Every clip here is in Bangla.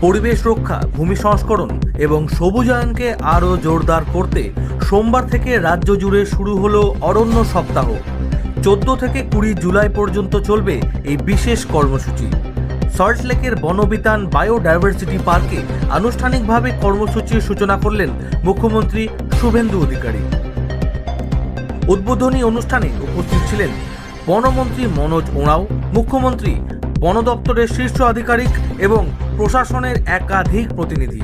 পরিবেশ রক্ষা, ভূমি সংস্করণ এবং সবুজায়নকে আরও জোরদার করতে সোমবার থেকে রাজ্য জুড়ে শুরু হলো অরণ্য সপ্তাহ। 14 থেকে 20 জুলাই পর্যন্ত চলবে এই বিশেষ কর্মসূচি। সল্টলেকের বনবিতান বায়োডাইভার্সিটি পার্কে আনুষ্ঠানিকভাবে কর্মসূচির সূচনা করলেন মুখ্যমন্ত্রী শুভেন্দু অধিকারী। উদ্বোধনী অনুষ্ঠানে উপস্থিত ছিলেন বনমন্ত্রী মনোজ ওঁরাও, মুখ্যমন্ত্রী, বন দপ্তরের শীর্ষ আধিকারিক এবং প্রশাসনের একাধিক প্রতিনিধি।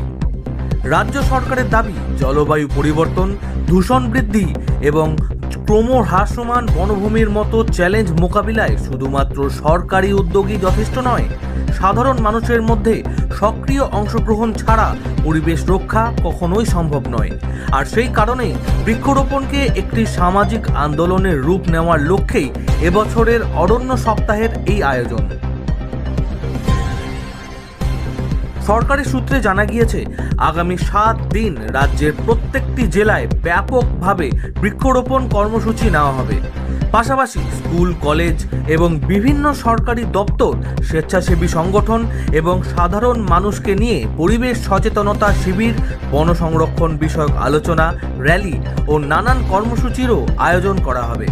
রাজ্য সরকারের দাবি, জলবায়ু পরিবর্তন, দূষণ বৃদ্ধি এবং ক্রমহ্রাসমান বনভূমির মতো চ্যালেঞ্জ মোকাবিলায় শুধুমাত্র সরকারি উদ্যোগই যথেষ্ট নয়, সাধারণ মানুষের মধ্যে সক্রিয় অংশগ্রহণ ছাড়া পরিবেশ রক্ষা কখনোই সম্ভব নয়। আর সেই কারণেই বৃক্ষরোপণকে একটি সামাজিক আন্দোলনের রূপ নেওয়ার লক্ষ্যেই এবছরের অরণ্য সপ্তাহের এই আয়োজন। সরকারি সূত্রে জানা গিয়েছে, আগামী 7 দিন রাজ্যের প্রত্যেকটি জেলায় ব্যাপকভাবে বৃক্ষরোপণ কর্মসূচি নেওয়া হবে। পাশাপাশি স্কুল, কলেজ এবং বিভিন্ন সরকারি দপ্তর, স্বেচ্ছাসেবী সংগঠন এবং সাধারণ মানুষকে নিয়ে পরিবেশ সচেতনতা শিবির, বন সংরক্ষণ বিষয়ক আলোচনা, র্যালি ও নানান কর্মসূচিরও আয়োজন করা হবে।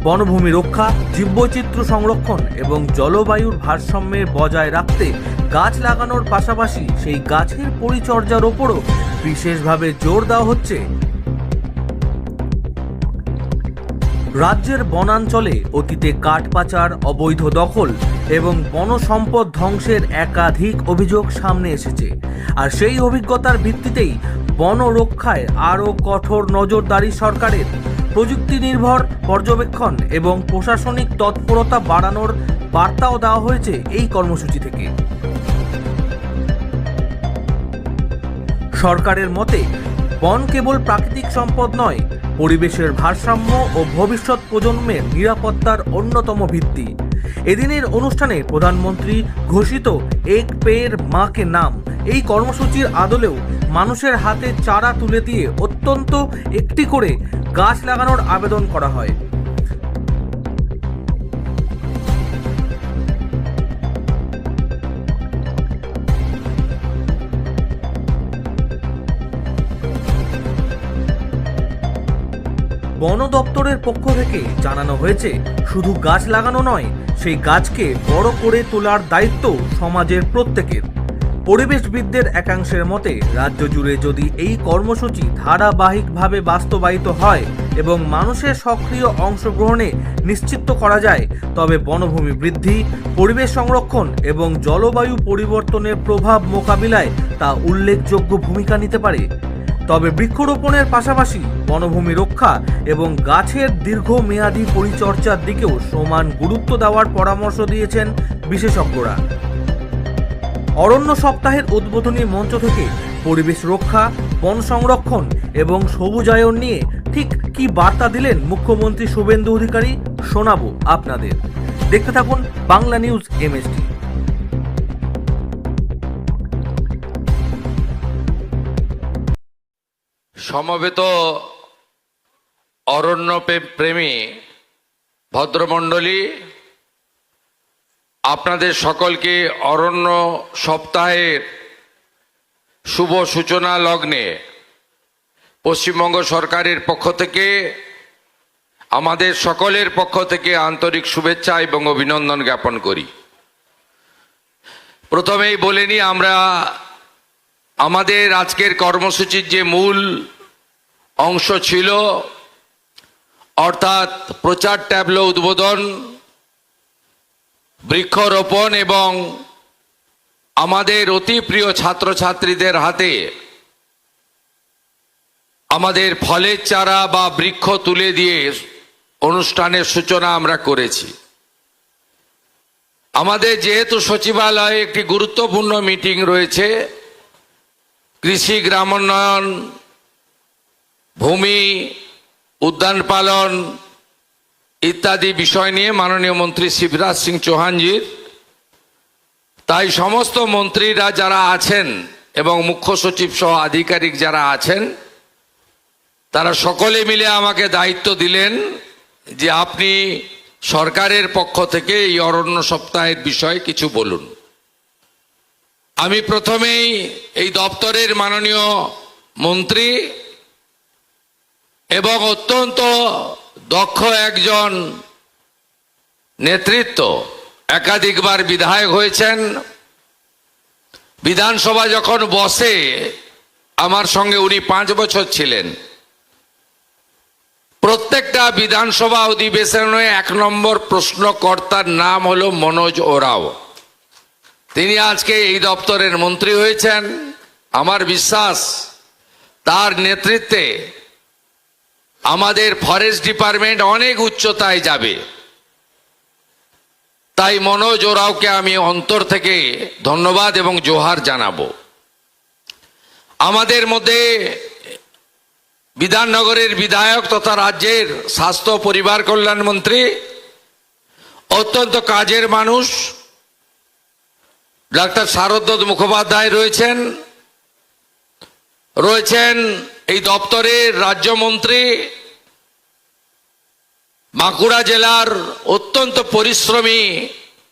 বনভূমি রক্ষা, জীববৈচিত্র্য সংরক্ষণ এবং জলবায়ুর ভারসাম্যে বজায় রাখতে গাছ লাগানোর পাশাপাশি সেই গাছের পরিচর্যার ওপরও বিশেষভাবে জোর দেওয়া হচ্ছে। রাজ্যের বনাঞ্চলে অতীতে কাঠ পাচার, অবৈধ দখল এবং বনসম্পদ ধ্বংসের একাধিক অভিযোগ সামনে এসেছে। আর সেই অভিজ্ঞতার ভিত্তিতেই বন রক্ষায় আরও কঠোর নজরদারি সরকারের। প্রযুক্তি নির্ভর পর্যবেক্ষণ এবং প্রশাসনিক তৎপরতা বাড়ানোর বার্তাও দেওয়া হয়েছে এই কর্মসূচি থেকে। সরকারের মতে, বন কেবল প্রাকৃতিক সম্পদ নয়, পরিবেশের ভারসাম্য ও ভবিষ্যৎ প্রজন্মের নিরাপত্তার অন্যতম ভিত্তি। এদিনের অনুষ্ঠানে প্রধানমন্ত্রী ঘোষিত এক পেড় মা কে নাম এই কর্মসূচির আদলেও মানুষের হাতে চারা তুলে দিয়ে অত্যন্ত একটি করে গাছ লাগানোর আবেদন করা হয়। বন দপ্তরের পক্ষ থেকে জানানো হয়েছে, শুধু গাছ লাগানো নয়, সেই গাছকে বড় করে তোলার দায়িত্ব সমাজের প্রত্যেকের। পরিবেশবিদদের একাংশের মতে, রাজ্য জুড়ে যদি এই কর্মসূচি ধারাবাহিকভাবে বাস্তবায়িত হয় এবং মানুষের সক্রিয় অংশগ্রহণে নিশ্চিত করা যায়, তবে বনভূমি বৃদ্ধি, পরিবেশ সংরক্ষণ এবং জলবায়ু পরিবর্তনের প্রভাব মোকাবিলায় তা উল্লেখযোগ্য ভূমিকা নিতে পারে। তবে বৃক্ষরোপণের পাশাপাশি বনভূমি রক্ষা এবং গাছের দীর্ঘমেয়াদী পরিচর্যার দিকেও সমান গুরুত্ব দেওয়ার পরামর্শ দিয়েছেন বিশেষজ্ঞরা। অরণ্য সপ্তাহের উদ্বোধনী মঞ্চ থেকে পরিবেশ রক্ষা, বন সংরক্ষণ এবং সবুজায়ন নিয়ে ঠিক কি বার্তা দিলেন মুখ্যমন্ত্রী শুভেন্দু অধিকারী, শোনাবো আপনাদের। দেখতে থাকুন বাংলা নিউজ MST। সমবেত অরণ্য প্রেমী ভদ্রমণ্ডলী, আপনাদের সকলকে অরণ্য সপ্তাহের শুভ সূচনা লগ্নে পশ্চিমবঙ্গ সরকারের পক্ষ থেকে, আমাদের সকলের পক্ষ থেকে আন্তরিক শুভেচ্ছা এবং অভিনন্দন জ্ঞাপন করি। প্রথমেই বলে নিই, আমরা আমাদের আজকের কর্মসূচির যে মূল অংশ ছিল, অর্থাৎ প্রচার ট্যাবলো উদ্বোধন, বৃক্ষরোপণ এবং আমাদের অতি প্রিয় ছাত্রছাত্রীদের হাতে আমাদের ফলের চারা বা বৃক্ষ তুলে দিয়ে অনুষ্ঠানের সূচনা আমরা করেছি। আমাদের যেহেতু সচিবালয়ে একটি গুরুত্বপূর্ণ মিটিং রয়েছে, কৃষি, গ্রামোন্নয়ন, ভূমি, উদ্যান পালন ইত্যাদি বিষয় নিয়ে মাননীয় মন্ত্রী শিবরাজ সিং চৌহানজির, তাই সমস্ত মন্ত্রীরা যারা আছেন এবং মুখ্য সচিব সহ আধিকারিক যারা আছেন, তারা সকলে মিলে আমাকে দায়িত্ব দিলেন যে আপনি সরকারের পক্ষ থেকে এই অরণ্য সপ্তাহের বিষয়ে কিছু বলুন। আমি প্রথমেই এই দপ্তরের মাননীয় মন্ত্রী এবং অত্যন্ত দক্ষ একজন নেতৃত্ব, একাধিকবার বিধায়ক হয়েছেন, বিধানসভা যখন বসে আমার সঙ্গে উনি 5 বছর ছিলেন। প্রত্যেকটা বিধানসভা অধিবেশনে 1 নম্বর প্রশ্নকর্তার নাম হলো মনোজ ওরাও। তিনি আজকে এই দপ্তরের মন্ত্রী হয়েছেন। আমার বিশ্বাস তার নেতৃত্বে আমাদের ফরেস্ট ডিপার্টমেন্ট অনেক উচ্চতায় যাবে। তাই মনোজ ওরাওকে আমি অন্তর থেকে ধন্যবাদ এবং জোহার জানাবো। আমাদের মধ্যে বিধাননগরের বিধায়ক তথা রাজ্যের স্বাস্থ্য পরিবার কল্যাণ মন্ত্রী, অত্যন্ত কাজের মানুষ ডাক্তার শারদ মুখোপাধ্যায় রয়েছেন এই দপ্তরের রাজ্যমন্ত্রী, বাঁকুড়া জেলার অত্যন্ত পরিশ্রমী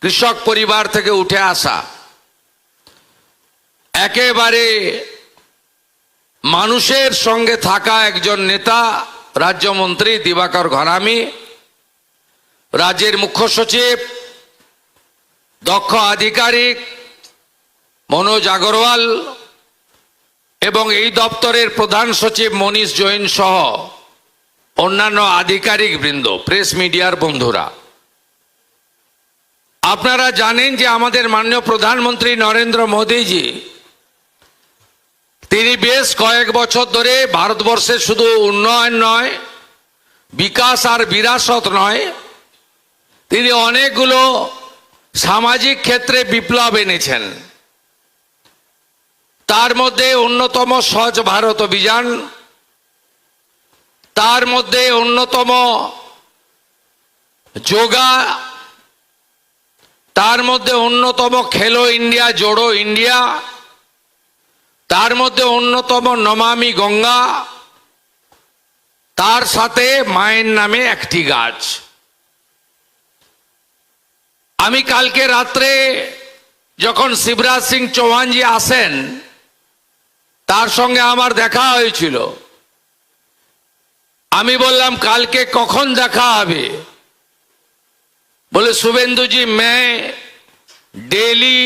কৃষক পরিবার থেকে উঠে আসা, একেবারে মানুষের সঙ্গে থাকা একজন নেতা রাজ্যমন্ত্রী দিবাকর ঘরামি, রাজ্যের মুখ্য সচিব দক্ষ আধিকারিক মনোজ আগরওয়াল এবং এই দপ্তরের প্রধান সচিব মনীষ জৈন সহ অন্যান্য আধিকারিক বৃন্দ, প্রেস মিডিয়ার বন্ধুরা, আপনারা জানেন যে আমাদের মাননীয় প্রধানমন্ত্রী নরেন্দ্র মোদীজি তিনি বেশ কয়েক বছর ধরে ভারতবর্ষের শুধু উন্নয়ন নয়, বিকাশ আর বিরাসত নয়, তিনি অনেকগুলো সামাজিক ক্ষেত্রে বিপ্লব এনেছেন। তার মধ্যে অন্যতম স্বচ্ছ ভারত অভিযান, তার মধ্যে অন্যতম যোগা, তার মধ্যে অন্যতম খেলো ইন্ডিয়া জোড়ো ইন্ডিয়া, তার মধ্যে অন্যতম নমামি গঙ্গা, তার সাথে মায়ের নামে একটি গাছ। আমি কালকে রাত্রে যখন শিবরাজ সিং চৌহানজি আসেন তার সঙ্গে আমার দেখা হয়েছিল। আমি বললাম কালকে কখন দেখা হবে? बोले शुभेंदु जी मैं डेली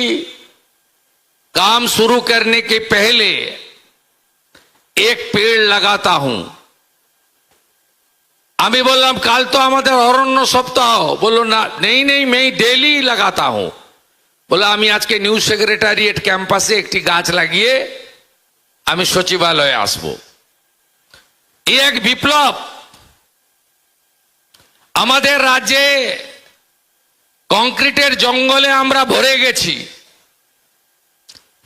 काम शुरू करने के पहले एक पेड़ लगाता हूं। আমি বললাম কাল তো আমাদের অরণ্য সপ্তাহ। বললো না, নেই मैं डेली लगाता हूं। বলে আমি আজকে নিউ সেক্রেটারিয়েট ক্যাম্পাসে একটি গাছ লাগিয়ে আমি সচিবালয়ে আসব। এই এক বিপ্লব। আমাদের রাজ্যে কংক্রিটের জঙ্গলে আমরা ভরে গেছি।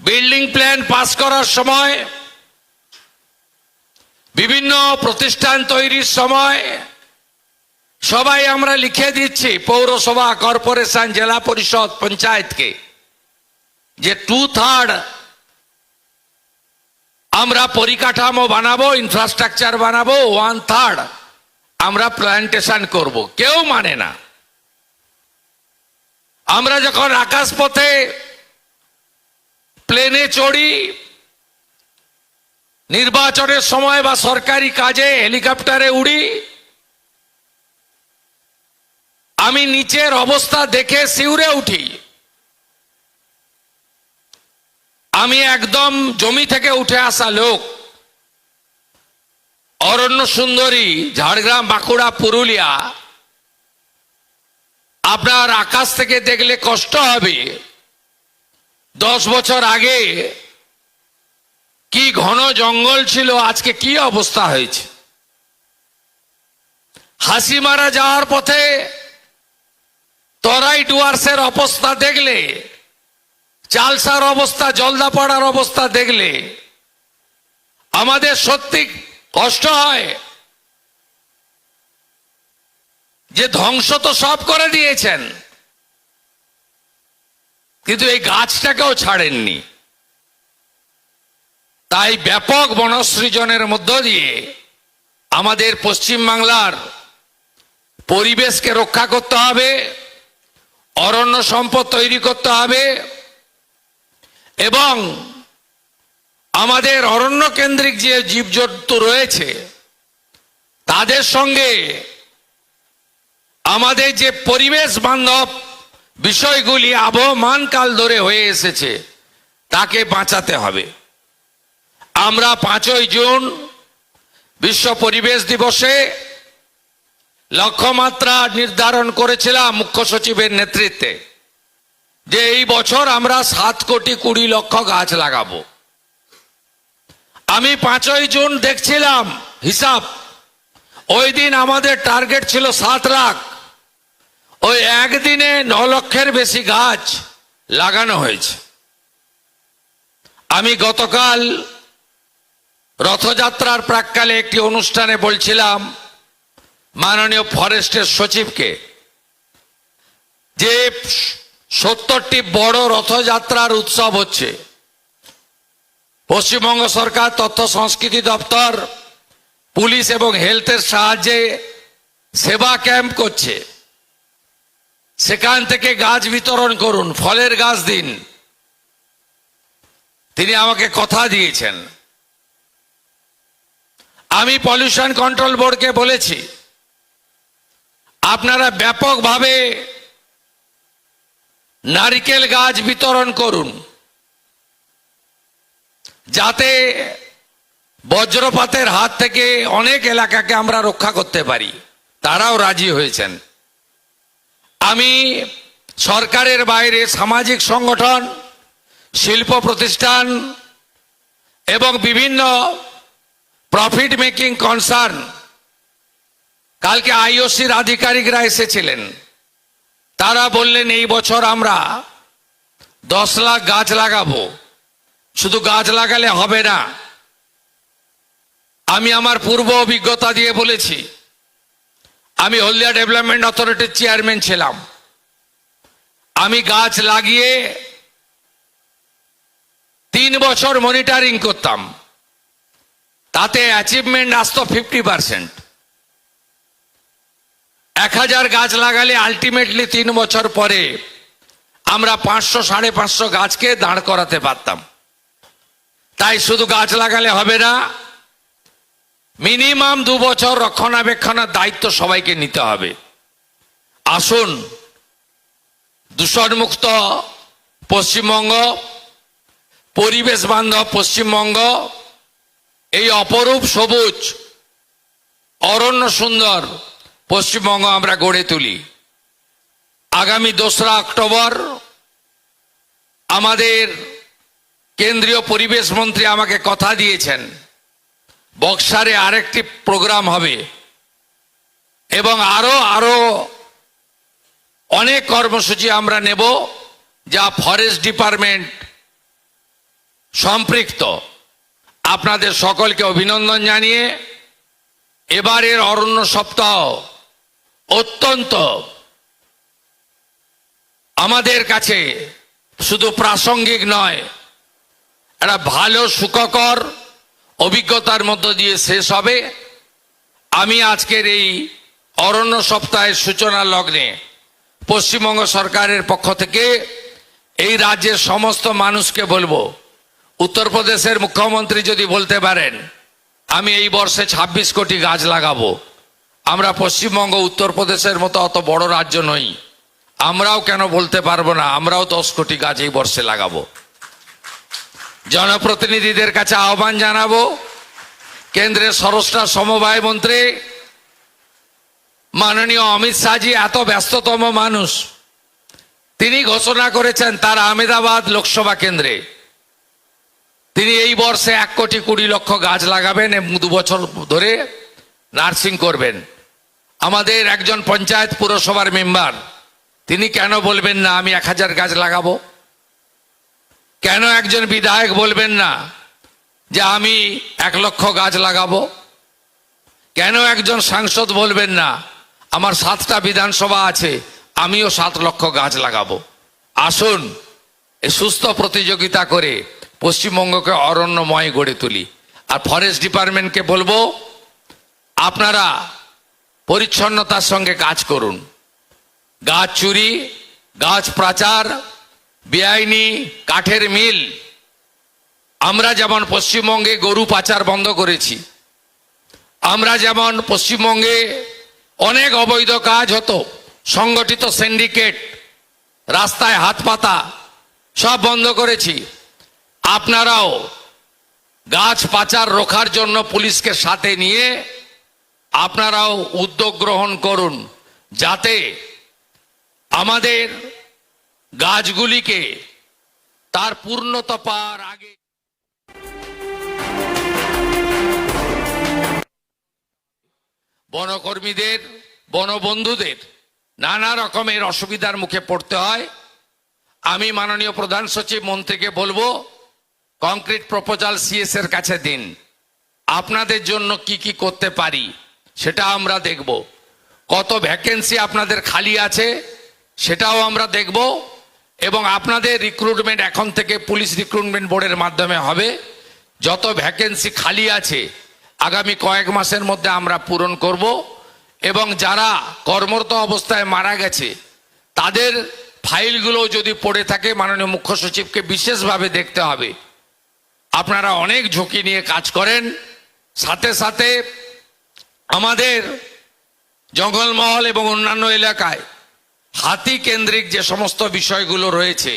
বিল্ডিং প্ল্যান পাস করার সময়, বিভিন্ন প্রতিষ্ঠান তৈরির সময় সবাই আমরা লিখে দিচ্ছি পৌরসভা, কর্পোরেশন, জেলা পরিষদ, পঞ্চায়েতকে যে 2/3 আমরা পরিকাঠামো বানাবো, ইনফ্রাস্ট্রাকচার বানাবো, 1/3 আমরা প্ল্যান্টেশন করব। কেউ মানে না। আমরা যখন আকাশপথে প্লেনে চড়ি, নির্বাচনের সময় বা সরকারি কাজে হেলিকপ্টারে উড়ি, আমি নিচের অবস্থা দেখে শিউরে উঠি। আমি একদম জমি থেকে উঠে আসা লোক। অরণ্য সুন্দরী, ঝাড়গ্রাম, বাঁকুড়া, পুরুলিয়া, আপনার আকাশ থেকে দেখলে কষ্ট হবে। 10 বছর আগে কি ঘন জঙ্গল ছিল, আজকে কি অবস্থা হয়েছে। হাসিমারা যাওয়ার পথে তরাই ডুয়ার্সের অবস্থা দেখলে, চালসার অবস্থা, জলদাপাড়ার অবস্থা দেখলে আমাদের সত্যি কষ্ট হয় যে ধ্বংস তো সব করে দিয়েছেন, কিন্তু এই গাছটাকেও ছাড়েননি। তাই ব্যাপক বনসৃজনের মধ্য দিয়ে আমাদের পশ্চিমবাংলার পরিবেশকে রক্ষা করতে হবে, অরণ্য সম্পদ তৈরি করতে হবে এবং আমাদের অরণ্য কেন্দ্রিক যে জীবজন্তু রয়েছে তাদের সঙ্গে আমাদের যে পরিবেশ বান্ধব বিষয়গুলি আবহমানকাল ধরে হয়ে এসেছে তাকে বাঁচাতে হবে। আমরা 5ই জুন বিশ্ব পরিবেশ দিবসে লক্ষ্যমাত্রা নির্ধারণ করেছিলাম মুখ্য সচিবের নেতৃত্বে যে এই বছর আমরা 7,20,00,000 গাছ লাগাবো। আমি 5ই জুন দেখছিলাম হিসাব, ওই দিন আমাদের টার্গেট ছিল 7 লাখ, ওই একদিনে 9 লক্ষের বেশি গাছ লাগানো হয়েছে। আমি গতকাল রথযাত্রার প্রাক্কালে একটি অনুষ্ঠানে বলছিলাম মাননীয় ফরেস্টের সচিবকে যে 70টি বড় রথযাত্রার উৎসব হচ্ছে, পশ্চিমবঙ্গ সরকার তথ্য সংস্কৃতি দপ্তর পুলিশ এবং হেলথের সাহায্যে সেবা ক্যাম্প করছে, সেখান থেকে গাছ বিতরণ করুন, ফলের গাছ দিন। তিনি আমাকে কথা দিয়েছেন। আমি পলিউশন কন্ট্রোল বোর্ডকে বলেছি আপনারা ব্যাপকভাবে নারকেল গাছ বিতরণ করুন যাতে বজ্রপাতের হাত থেকে অনেক এলাকাকে আমরা রক্ষা করতে পারি। তারাও রাজি হয়েছেন। আমি সরকারের বাইরে সামাজিক সংগঠন, শিল্প প্রতিষ্ঠান এবং বিভিন্ন প্রফিট মেকিং কনসার্ন, কালকে আইওসির আধিকারিকরা এসেছিলেন, তারা বললেন এই বছর আমরা 10 লাখ গাছ লাগাবো। শুধু গাছ লাগালে হবে না, আমি আমার পূর্ব অভিজ্ঞতা দিয়ে বলেছি, আমি হলদিয়া ডেভেলপমেন্ট অথরিটির চেয়ারম্যান ছিলাম। আমি গাছ লাগিয়ে 3 বছর মনিটরিং করতাম, তাতে অ্যাচিভমেন্ট আসতো 50%। 1000 গাছ লাগালে আলটিমেটলি 3 বছর পরে আমরা 500-550 গাছকে দাঁড় করাতে পারতাম। তাই শুধু গাছ লাগালে হবে না, মিনিমাম 2 বছর রক্ষণাবেক্ষণের দায়িত্ব সবাইকে নিতে হবে। আসুন দূষণমুক্ত পশ্চিমবঙ্গ, পরিবেশ বান্ধব পশ্চিমবঙ্গ, এই অপরূপ সবুজ অরণ্য সুন্দর পশ্চিমবঙ্গ আমরা গড়ে তুলি। আগামী 2রা অক্টোবর আমাদের কেন্দ্রীয় পরিবেশ মন্ত্রী আমাকে কথা দিয়েছেন বক্সারে আরেকটি প্রোগ্রাম হবে এবং আরো অনেক কর্মসূচি আমরা নেব যা ফরেস্ট ডিপার্টমেন্ট সম্পৃক্ত। আপনাদের সকলকে অভিনন্দন জানিয়ে এবারের অরণ্য সপ্তাহ অত্যন্ত আমাদের কাছে শুধু প্রাসঙ্গিক নয়, একটা ভালো সুখকর অভিজ্ঞতার মধ্য দিয়ে শেষ হবে। আমি আজকের এই অরণ্য সপ্তাহের সূচনা লগ্নে পশ্চিমবঙ্গ সরকারের পক্ষ থেকে এই রাজ্যের সমস্ত মানুষকে বলবো, উত্তরপ্রদেশের মুখ্যমন্ত্রী যদি বলতে পারেন আমি এই বর্ষে 26 কোটি গাছ লাগাবো, আমরা পশ্চিমবঙ্গ উত্তরপ্রদেশের মতো অত বড় রাজ্য নই, আমরাও কেন বলতে পারবো না, আমরাও 10 কোটি গাছ এই বর্ষে লাগাবো। জনপ্রতিনিধিদের কাছে আহ্বান জানাবো, কেন্দ্রের স্বরাষ্ট্র সমবায় মন্ত্রী মাননীয় অমিত শাহজি এত ব্যস্ততম মানুষ, তিনি ঘোষণা করেছেন তার আহমেদাবাদ লোকসভা কেন্দ্রে তিনি এই বর্ষে 1,20,00,000 গাছ লাগাবেন এবং 2 বছর ধরে নার্সিং করবেন। আমাদের একজন পঞ্চায়েত পুরসভার মেম্বার তিনি কেন বলবেন না আমি 1000 গাছ লাগাবো? কেন একজন বিধায়ক বলবেন না যে আমি 1 লক্ষ গাছ লাগাবো? কেন একজন সাংসদ বলবেন না আমার 7টা বিধানসভা আছে আমিও 7 লক্ষ গাছ লাগাবো? আসুন এই সুস্থ প্রতিযোগিতা করে পশ্চিমবঙ্গকে অরণ্যময় গড়ে তুলি। আর ফরেস্ট ডিপার্টমেন্টকে বলবো আপনারা পরিচ্ছন্নতার সঙ্গে কাজ করুন। গাছ চুরি, গাছ পাচার, বেআইনি কাঠের মিল আমরা যেমন পশ্চিমবঙ্গে গরু পাচার বন্ধ করেছি, আমরা যেমন পশ্চিমবঙ্গে অনেক অবৈধ কাজ হতো, সংগঠিত সিন্ডিকেট, রাস্তায় হাত পাতা সব বন্ধ করেছি, আপনারাও গাছ পাচার রোখার জন্য পুলিশকে সাথে নিয়ে আপনারাও উদ্যোগ গ্রহণ করুন, যাতে আমাদের গাছগুলিকে তার পূর্ণতা পাওয়ার আগে বনকর্মীদের, বনবন্ধুদের নানা রকমের অসুবিধার মুখে পড়তে হয়। আমি মাননীয় প্রধান সচিব মন্ত্রীকে বলবো, কংক্রিট প্রপোজাল সিএস এর কাছে দিন, আপনাদের জন্য কি কি করতে পারি সেটা আমরা দেখব। কত ভ্যাকেন্সি আপনাদের খালি আছে সেটাও আমরা দেখব, এবং আপনাদের রিক্রুটমেন্ট এখন থেকে পুলিশ রিক্রুটমেন্ট বোর্ডের মাধ্যমে হবে। যত ভ্যাকেন্সি খালি আছে আগামী কয়েক মাসের মধ্যে আমরা পূরণ করব, এবং যারা কর্মরত অবস্থায় মারা গেছে তাদের ফাইলগুলো যদি পড়ে থাকে মাননীয় মুখ্য সচিবকে বিশেষভাবে দেখতে হবে। আপনারা অনেক ঝুঁকি নিয়ে কাজ করেন, সাথে সাথে আমাদের জঙ্গলমহল এবং অন্যান্য এলাকায় হাতি কেন্দ্রিক যে সমস্ত বিষয়গুলো রয়েছে,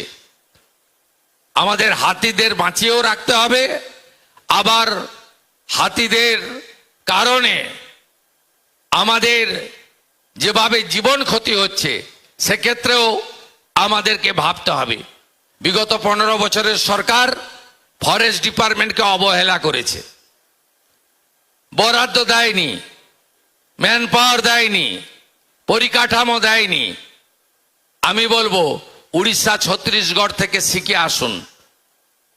আমাদের হাতিদের বাঁচিয়েও রাখতে হবে, আবার হাতিদের কারণে আমাদের যেভাবে জীবন ক্ষতি হচ্ছে সেক্ষেত্রেও আমাদেরকে ভাবতে হবে। বিগত 15 বছরের সরকার ফরেস্ট ডিপার্টমেন্টকে অবহেলা করেছে, বরাদ্দ দেয়নি, ম্যান পাওয়ার দেয়নি, পরিকাঠামো দেয়নি। আমি বলবো উড়িষ্যা, ছত্তিশগড় থেকে শিখে আসুন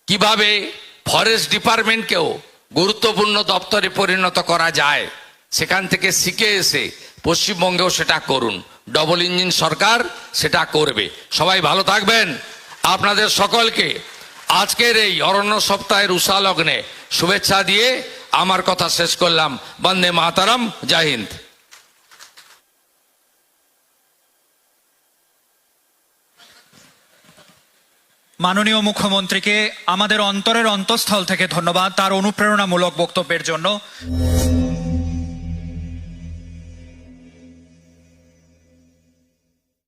কিভাবে ফরেস্ট ডিপার্টমেন্টকেও গুরুত্বপূর্ণ দপ্তরে পরিণত করা যায়, সেখান থেকে শিখে এসে পশ্চিমবঙ্গেও সেটা করুন। ডবল ইঞ্জিন সরকার সেটা করবে। সবাই ভালো থাকবেন। আপনাদের সকলকে আজকের এই অরণ্য সপ্তাহের উষা লগ্নে শুভেচ্ছা দিয়ে আমার কথা শেষ করলাম। বন্দে মাতরম, জয় হিন্দ। মাননীয় মুখ্যমন্ত্রীকে আমাদের অন্তরের অন্তঃস্থল থেকে ধন্যবাদ তার অনুপ্রেরণামূলক বক্তব্যের জন্য।